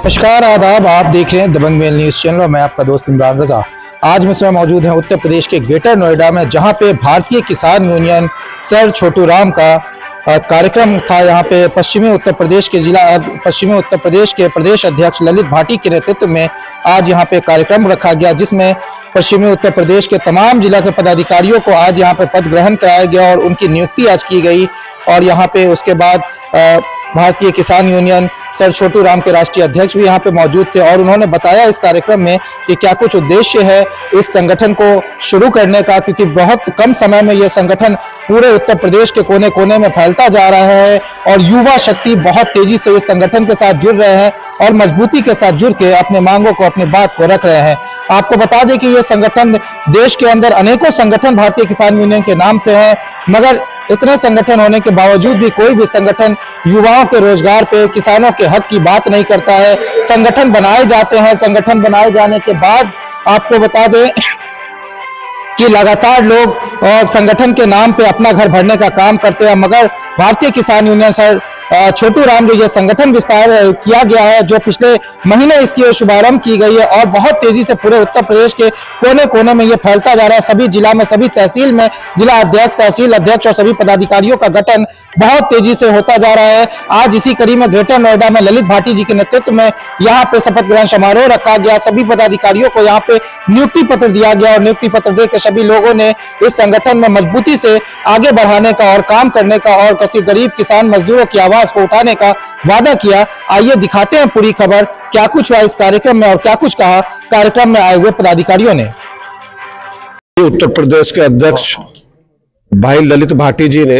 नमस्कार आदाब, आप देख रहे हैं दबंग मेल न्यूज चैनल और मैं आपका दोस्त इमरान रजा। आज मैं मौजूद हैं उत्तर प्रदेश के ग्रेटर नोएडा में, जहां पे भारतीय किसान यूनियन सर छोटू राम का कार्यक्रम था। यहां पे पश्चिमी उत्तर प्रदेश के प्रदेश अध्यक्ष ललित भाटी के नेतृत्व में आज यहां पे कार्यक्रम रखा गया, जिसमें पश्चिमी उत्तर प्रदेश के तमाम जिला के पदाधिकारियों को आज यहां पे पद ग्रहण कराया गया और उनकी नियुक्ति आज की गई। और यहां पे उसके बाद भारतीय किसान यूनियन सर छोटू राम के राष्ट्रीय अध्यक्ष भी यहाँ पे मौजूद थे और उन्होंने बताया इस कार्यक्रम में कि क्या कुछ उद्देश्य है इस संगठन को शुरू करने का, क्योंकि बहुत कम समय में यह संगठन पूरे उत्तर प्रदेश के कोने कोने में फैलता जा रहा है और युवा शक्ति बहुत तेजी से इस संगठन के साथ जुड़ रहे हैं और मजबूती के साथ जुड़ के अपने मांगों को, अपनी बात को रख रहे हैं। आपको बता दें कि यह संगठन देश के अंदर अनेकों संगठन भारतीय किसान यूनियन के नाम से है, मगर इतने संगठन होने के बावजूद भी कोई भी संगठन युवाओं के रोजगार पे, किसानों के हक की बात नहीं करता है। संगठन बनाए जाते हैं, संगठन बनाए जाने के बाद आपको बता दें कि लगातार लोग संगठन के नाम पे अपना घर भरने का काम करते हैं, मगर भारतीय किसान यूनियन सर छोटू राम जो ये संगठन विस्तार किया गया है, जो पिछले महीने इसकी शुभारंभ की गई है और बहुत तेजी से पूरे उत्तर प्रदेश के कोने कोने में ये फैलता जा रहा है। सभी जिला में, सभी तहसील में जिला अध्यक्ष, तहसील अध्यक्ष और सभी पदाधिकारियों का गठन बहुत तेजी से होता जा रहा है। आज इसी कड़ी में ग्रेटर नोएडा में ललित भाटी जी के नेतृत्व में यहाँ पे शपथ ग्रहण समारोह रखा गया। सभी पदाधिकारियों को यहाँ पे नियुक्ति पत्र दिया गया और नियुक्ति पत्र देकर सभी लोगों ने इस संगठन में मजबूती से आगे बढ़ाने का और काम करने का और किसी गरीब किसान मजदूरों की आवाज को उठाने का वादा किया। आइए दिखाते हैं पूरी खबर, क्या कुछ हुआ इस कार्यक्रम में और क्या कुछ कहा कार्यक्रम में आए हुए पदाधिकारियों ने। उत्तर प्रदेश के अध्यक्ष भाई ललित भाटी जी ने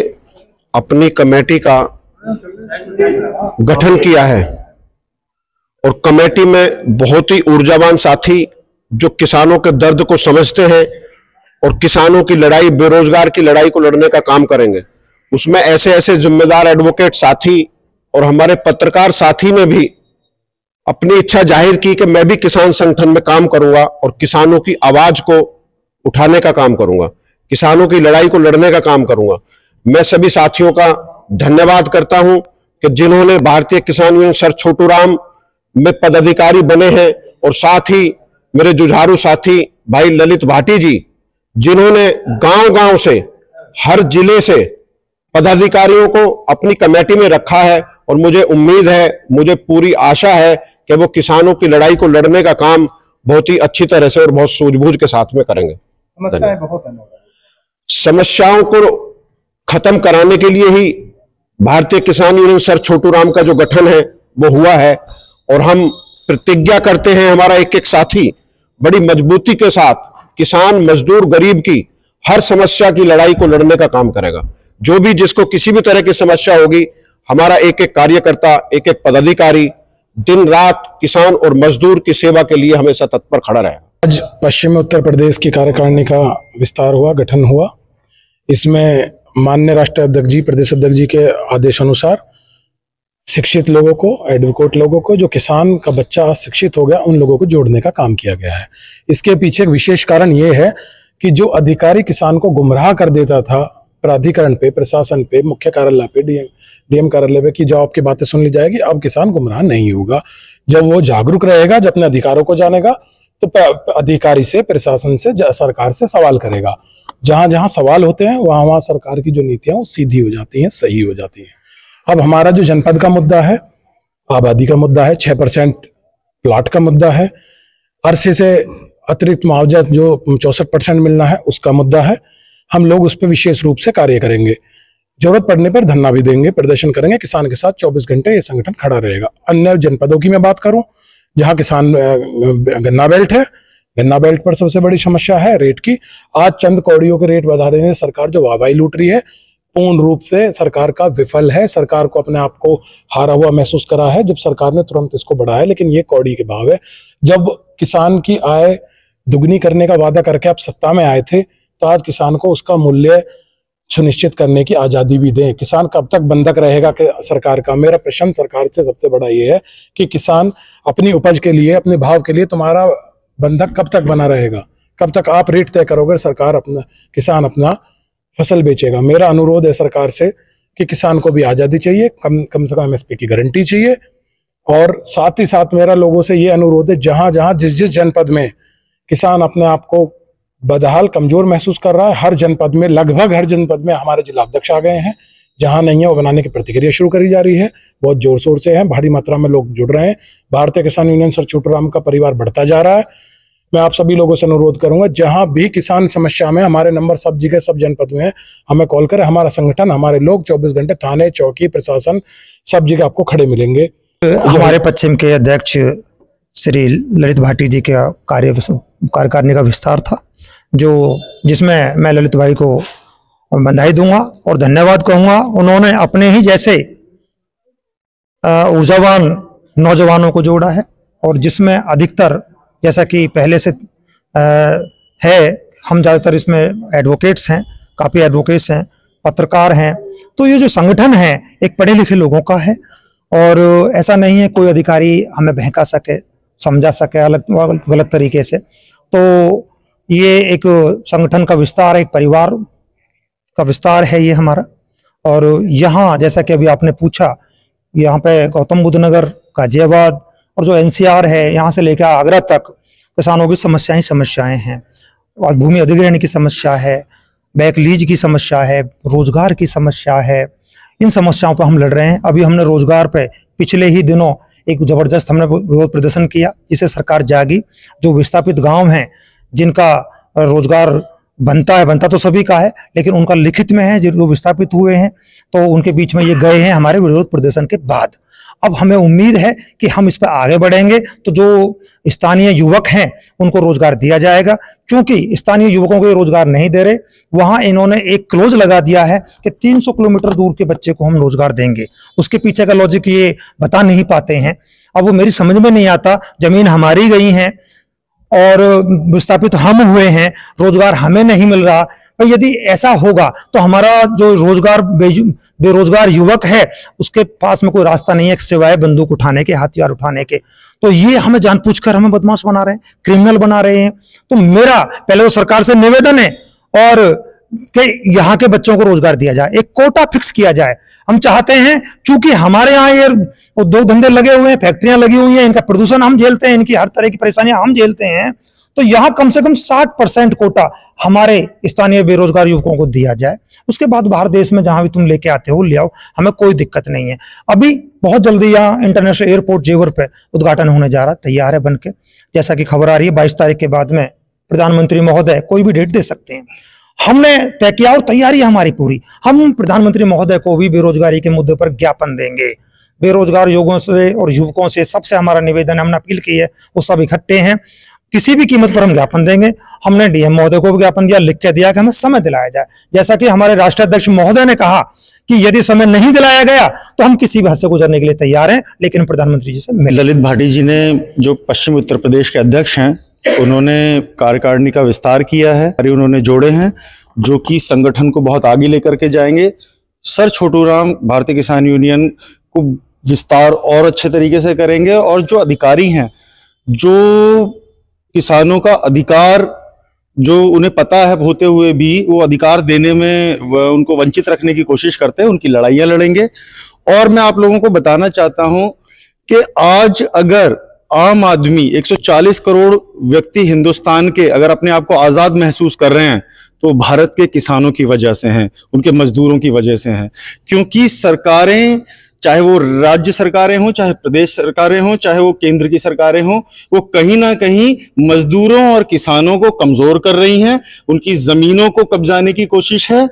अपनी कमेटी का गठन किया है और कमेटी में बहुत ही ऊर्जावान साथी जो किसानों के दर्द को समझते हैं और किसानों की लड़ाई, बेरोजगार की लड़ाई को लड़ने का काम करेंगे। उसमें ऐसे ऐसे जिम्मेदार एडवोकेट साथी और हमारे पत्रकार साथी ने भी अपनी इच्छा जाहिर की कि मैं भी किसान संगठन में काम करूंगा और किसानों की आवाज को उठाने का काम करूंगा, किसानों की लड़ाई को लड़ने का काम करूंगा। मैं सभी साथियों का धन्यवाद करता हूं कि जिन्होंने भारतीय किसान यूनियन सर छोटू राम में पदाधिकारी बने हैं और साथ ही मेरे जुझारू साथी भाई ललित भाटी जी, जिन्होंने गांव-गांव से, हर जिले से पदाधिकारियों को अपनी कमेटी में रखा है और मुझे उम्मीद है, मुझे पूरी आशा है कि वो किसानों की लड़ाई को लड़ने का काम बहुत ही अच्छी तरह से और बहुत सूझबूझ के साथ में करेंगे। समस्याओं को खत्म कराने के लिए ही भारतीय किसान यूनियन सर छोटू राम का जो गठन है वो हुआ है और हम प्रतिज्ञा करते हैं, हमारा एक एक साथी बड़ी मजबूती के साथ किसान, मजदूर, गरीब की हर समस्या की लड़ाई को लड़ने का काम करेगा। जो भी जिसको किसी भी तरह की समस्या होगी, हमारा एक एक कार्यकर्ता, एक एक पदाधिकारी दिन रात किसान और मजदूर की सेवा के लिए हमेशा तत्पर खड़ा रहेगा। आज पश्चिमी उत्तर प्रदेश की कार्यकारिणी का विस्तार हुआ, गठन हुआ। इसमें माननीय राष्ट्रीय अध्यक्ष जी, प्रदेश अध्यक्ष जी के आदेश अनुसार शिक्षित लोगों को, एडवोकेट लोगों को, जो किसान का बच्चा शिक्षित हो गया, उन लोगों को जोड़ने का काम किया गया है। इसके पीछे एक विशेष कारण ये है कि जो अधिकारी किसान को गुमराह कर देता था प्राधिकरण पे, प्रशासन पे, मुख्य कार्यालय पे, डीएम कार्यालय पे कि जो आपकी बातें सुन ली जाएगी, अब किसान गुमराह नहीं होगा। जब वो जागरूक रहेगा, जब अपने अधिकारों को जानेगा, तो अधिकारी से, प्रशासन से, सरकार से सवाल करेगा। जहां जहां सवाल होते हैं वहां वहां सरकार की जो नीतियां वो सीधी हो जाती हैं, सही हो जाती हैं। अब हमारा जो जनपद का मुद्दा है, आबादी का मुद्दा है, 6% प्लाट का मुद्दा है, अरसे से अतिरिक्त मुआवजा जो 64% मिलना है उसका मुद्दा है। हम लोग उस पर विशेष रूप से कार्य करेंगे, जरूरत पड़ने पर धरना भी देंगे, प्रदर्शन करेंगे। किसान के साथ 24 घंटे ये संगठन खड़ा रहेगा। अन्य जनपदों की मैं बात करूं, जहां किसान गन्ना बेल्ट है, गन्ना बेल्ट पर सबसे बड़ी समस्या है रेट की। आज चंद कौड़ियों के रेट बढ़ा रहे हैं सरकार, जो वाहवाही लूट रही है, पूर्ण रूप से सरकार का विफल है। सरकार को अपने आप को हारा हुआ महसूस करा है जब सरकार ने तुरंत इसको बढ़ाया, लेकिन ये कौड़ी के भाव है। जब किसान की आय दुगनी करने का वादा करके आप सत्ता में आए थे, तो आज किसान को उसका मूल्य सुनिश्चित करने की आजादी भी दें। किसान कब तक बंधक रहेगा कि सरकार का? मेरा प्रश्न सरकार से सबसे बड़ा ये है कि किसान अपनी उपज के लिए, अपने भाव के लिए तुम्हारा बंधक कब तक बना रहेगा? कब तक आप रेट तय करोगे, सरकार अपना, किसान अपना फसल बेचेगा? मेरा अनुरोध है सरकार से कि किसान को भी आजादी चाहिए, कम से कम एमएसपी की गारंटी चाहिए और साथ ही साथ मेरा लोगों से ये अनुरोध है, जहां जहां जिस जिस जनपद में किसान अपने आप को बदहाल कमजोर महसूस कर रहा है, हर जनपद में, लगभग हर जनपद में हमारे जिला अध्यक्ष आ गए हैं। जहां नहीं है वो बनाने की प्रतिक्रिया शुरू करी जा रही है, बहुत जोर शोर से है, भारी मात्रा में लोग जुड़ रहे हैं। भारतीय किसान यूनियन सर छोटूराम का परिवार बढ़ता जा रहा है। मैं आप सभी लोगों से अनुरोध करूंगा, जहां भी किसान समस्या में, हमारे नंबर सब जगह सब जनपद में है, हमें कॉल करें। हमारा संगठन, हमारे लोग 24 घंटे थाने, चौकी, प्रशासन सब जगह आपको खड़े मिलेंगे। हमारे पश्चिम के अध्यक्ष श्री ललित भाटी जी का कार्यकारिणी का विस्तार था, जिसमें मैं ललित भाई को बधाई दूंगा और धन्यवाद कहूंगा। उन्होंने अपने ही जैसे ऊर्जावान नौजवानों को जोड़ा है, और जिसमें अधिकतर, जैसा कि पहले से है, हम ज़्यादातर इसमें एडवोकेट्स हैं, काफ़ी एडवोकेट्स हैं, पत्रकार हैं। तो ये जो संगठन है एक पढ़े लिखे लोगों का है, और ऐसा नहीं है कोई अधिकारी हमें बहका सके, समझा सके अलग गलत तरीके से। तो ये एक संगठन का विस्तार, एक परिवार का विस्तार है ये हमारा। और यहाँ जैसा कि अभी आपने पूछा, यहाँ पे गौतम बुद्ध नगर, गाजियाबाद और जो एनसीआर है, यहाँ से लेकर आगरा तक किसानों की समस्याएं हैं। भूमि अधिग्रहण की समस्या है, बैक लीज की समस्या है, रोजगार की समस्या है। इन समस्याओं पर हम लड़ रहे हैं। अभी हमने रोजगार पे पिछले ही दिनों एक जबरदस्त हमने विरोध प्रदर्शन किया, जिससे सरकार जागी। जो विस्थापित गांव हैं, जिनका रोजगार बनता तो सभी का है, लेकिन उनका लिखित में है, जो विस्थापित हुए हैं, तो उनके बीच में ये गए हैं हमारे विरोध प्रदर्शन के बाद। अब हमें उम्मीद है कि हम इस पर आगे बढ़ेंगे, तो जो स्थानीय युवक हैं उनको रोजगार दिया जाएगा। क्योंकि स्थानीय युवकों को ये रोजगार नहीं दे रहे, वहां इन्होंने एक क्लोज लगा दिया है कि 300 किलोमीटर दूर के बच्चे को हम रोजगार देंगे। उसके पीछे का लॉजिक ये बता नहीं पाते हैं। अब वो मेरी समझ में नहीं आता, जमीन हमारी गई है और विस्थापित हम हुए हैं, रोजगार हमें नहीं मिल रहा। भाई यदि ऐसा होगा तो हमारा जो बेरोजगार युवक है, उसके पास में कोई रास्ता नहीं है सिवाय बंदूक उठाने के, हथियार उठाने के। तो ये हमें जानबूझकर हमें बदमाश बना रहे हैं, क्रिमिनल बना रहे हैं। तो मेरा पहले तो सरकार से निवेदन है और कि यहाँ के बच्चों को रोजगार दिया जाए, एक कोटा फिक्स किया जाए। हम चाहते हैं, चूंकि हमारे यहाँ ये उद्योग धंधे लगे हुए हैं, फैक्ट्रियां लगी हुई हैं, इनका प्रदूषण हम झेलते हैं, इनकी हर तरह की परेशानियां हम झेलते हैं, तो यहाँ कम से कम 60% कोटा हमारे स्थानीय बेरोजगार युवकों को दिया जाए। उसके बाद बाहर देश में जहां भी तुम लेके आते हो ले आओ, हमें कोई दिक्कत नहीं है। अभी बहुत जल्दी यहाँ इंटरनेशनल एयरपोर्ट जेवर पे उद्घाटन होने जा रहा, तैयार है बनके, जैसा कि खबर आ रही है। 22 तारीख के बाद में प्रधानमंत्री महोदय कोई भी डेट दे सकते हैं। हमने तय किया और तैयारी है हमारी पूरी। हम प्रधानमंत्री महोदय को भी बेरोजगारी के मुद्दे पर ज्ञापन देंगे। बेरोजगार युवकों से और युवकों से सबसे हमारा निवेदन, हमने अपील की है, वो सब इकट्ठे हैं, किसी भी कीमत पर हम ज्ञापन देंगे। हमने डीएम महोदय को भी ज्ञापन दिया, लिख के दिया कि हमें समय दिलाया जाए। जैसा कि हमारे राष्ट्रीय अध्यक्ष महोदय ने कहा कि यदि समय नहीं दिलाया गया तो हम किसी भी हद से गुजरने के लिए तैयार हैं, लेकिन प्रधानमंत्री जी से मिल। ललित भाटी जी ने, जो पश्चिम उत्तर प्रदेश के अध्यक्ष हैं, उन्होंने कार्यकारिणी का विस्तार किया है, उन्होंने जोड़े हैं जो कि संगठन को बहुत आगे लेकर के जाएंगे। सर छोटूराम भारतीय किसान यूनियन को विस्तार और अच्छे तरीके से करेंगे, और जो अधिकारी हैं, जो किसानों का अधिकार जो उन्हें पता है होते हुए भी वो अधिकार देने में उनको वंचित रखने की कोशिश करते हैं, उनकी लड़ाइयां लड़ेंगे। और मैं आप लोगों को बताना चाहता हूं कि आज अगर आम आदमी 140 करोड़ व्यक्ति हिंदुस्तान के अगर अपने आप को आजाद महसूस कर रहे हैं, तो भारत के किसानों की वजह से हैं, उनके मजदूरों की वजह से हैं। क्योंकि सरकारें, चाहे वो राज्य सरकारें हों, चाहे प्रदेश सरकारें हों, चाहे वो केंद्र की सरकारें हों, वो कहीं ना कहीं मजदूरों और किसानों को कमजोर कर रही हैं, उनकी जमीनों को कब्जाने की कोशिश है,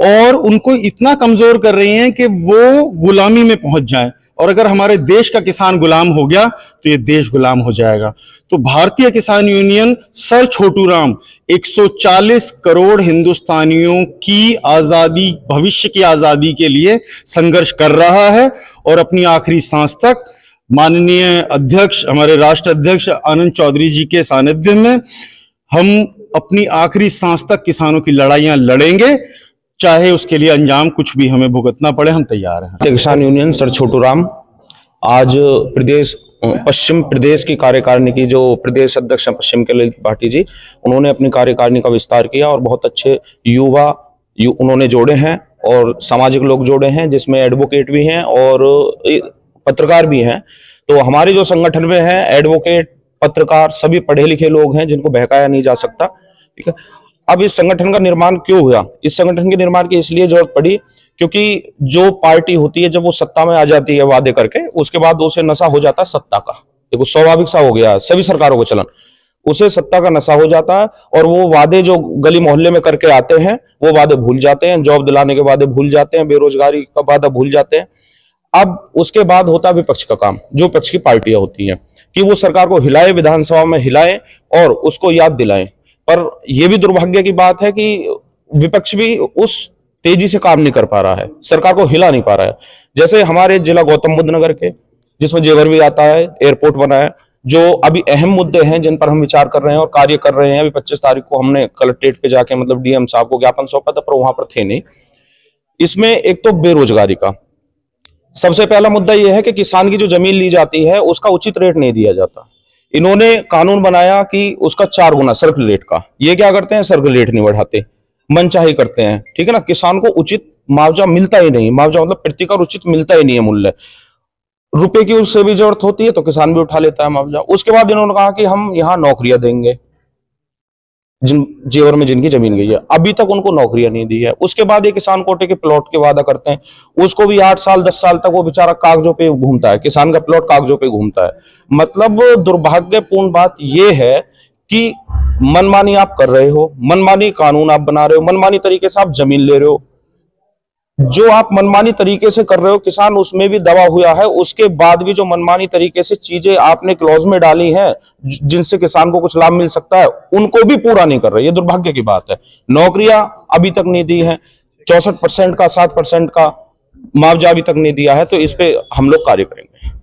और उनको इतना कमजोर कर रही हैं कि वो गुलामी में पहुंच जाएं। और अगर हमारे देश का किसान गुलाम हो गया तो ये देश गुलाम हो जाएगा। तो भारतीय किसान यूनियन सर छोटूराम 140 करोड़ हिंदुस्तानियों की आजादी, भविष्य की आजादी के लिए संघर्ष कर रहा है, और अपनी आखिरी सांस तक माननीय अध्यक्ष, हमारे राष्ट्र अध्यक्ष आनंद चौधरी जी के सानिध्य में हम अपनी आखिरी सांस तक किसानों की लड़ाइयां लड़ेंगे, चाहे उसके लिए अंजाम कुछ भी हमें भुगतना पड़े, हम तैयार हैं। किसान यूनियन सर छोटूराम आज पश्चिम प्रदेश की कार्यकारिणी की जो प्रदेश अध्यक्ष हैं पश्चिम के ललित भाटी जी, उन्होंने अपनी कार्यकारिणी का विस्तार किया और बहुत अच्छे युवा उन्होंने जोड़े हैं और सामाजिक लोग जोड़े हैं, जिसमें एडवोकेट भी हैं और पत्रकार भी हैं। तो हमारे जो संगठन में है एडवोकेट, पत्रकार, सभी पढ़े लिखे लोग हैं जिनको बहकाया नहीं जा सकता। ठीक है। अब इस संगठन का निर्माण क्यों हुआ? इस संगठन के निर्माण की इसलिए जरूरत पड़ी क्योंकि जो पार्टी होती है जब वो सत्ता में आ जाती है वादे करके, उसके बाद उसे नशा हो जाता है सत्ता का। देखो स्वाभाविक सा हो गया सभी सरकारों को चलन, उसे सत्ता का नशा हो जाता है और वो वादे जो गली मोहल्ले में करके आते हैं वो वादे भूल जाते हैं, जॉब दिलाने के वादे भूल जाते हैं, बेरोजगारी का वादा भूल जाते हैं। अब उसके बाद होता है विपक्ष का काम, जो विपक्ष की पार्टियां होती हैं, कि वो सरकार को हिलाए, विधानसभा में हिलाएं और उसको याद दिलाएं। पर यह भी दुर्भाग्य की बात है कि विपक्ष भी उस तेजी से काम नहीं कर पा रहा है, सरकार को हिला नहीं पा रहा है। जैसे हमारे जिला गौतम बुद्ध नगर के, जिसमें जेवर भी आता है, एयरपोर्ट बना है, जो अभी अहम मुद्दे हैं जिन पर हम विचार कर रहे हैं और कार्य कर रहे हैं। अभी 25 तारीख को हमने कलेक्ट्रेट पे जाके मतलब डीएम साहब को ज्ञापन सौंपा था, पर वहां पर थे नहीं। इसमें एक तो बेरोजगारी का सबसे पहला मुद्दा यह है कि किसान की जो जमीन ली जाती है उसका उचित रेट नहीं दिया जाता। इन्होंने कानून बनाया कि उसका 4 गुना सर्कल रेट का। ये क्या करते हैं, सर्कल रेट नहीं बढ़ाते, मनचाही करते हैं। ठीक है ना, किसान को उचित मुआवजा मिलता ही नहीं, मुआवजा मतलब प्रतिकर उचित मिलता ही नहीं है, मूल्य रुपए की उससे भी जरूरत होती है तो किसान भी उठा लेता है मुआवजा। उसके बाद इन्होंने कहा कि हम यहाँ नौकरियां देंगे जिन जेवर में जिनकी जमीन गई है, अभी तक उनको नौकरियां नहीं दी है। उसके बाद ये किसान कोटे के प्लॉट के वादा करते हैं, उसको भी 8 साल 10 साल तक वो बेचारा कागजों पे घूमता है, किसान का प्लॉट कागजों पे घूमता है। मतलब दुर्भाग्यपूर्ण बात ये है कि मनमानी आप कर रहे हो, मनमानी कानून आप बना रहे हो, मनमानी तरीके से आप जमीन ले रहे हो। जो आप मनमानी तरीके से कर रहे हो, किसान उसमें भी दबा हुआ है। उसके बाद भी जो मनमानी तरीके से चीजें आपने क्लॉज में डाली हैं जिनसे किसान को कुछ लाभ मिल सकता है, उनको भी पूरा नहीं कर रहे। ये दुर्भाग्य की बात है। नौकरियां अभी तक नहीं दी है, 64% का 7% का मुआवजा अभी तक नहीं दिया है। तो इस पे हम लोग कार्य करेंगे।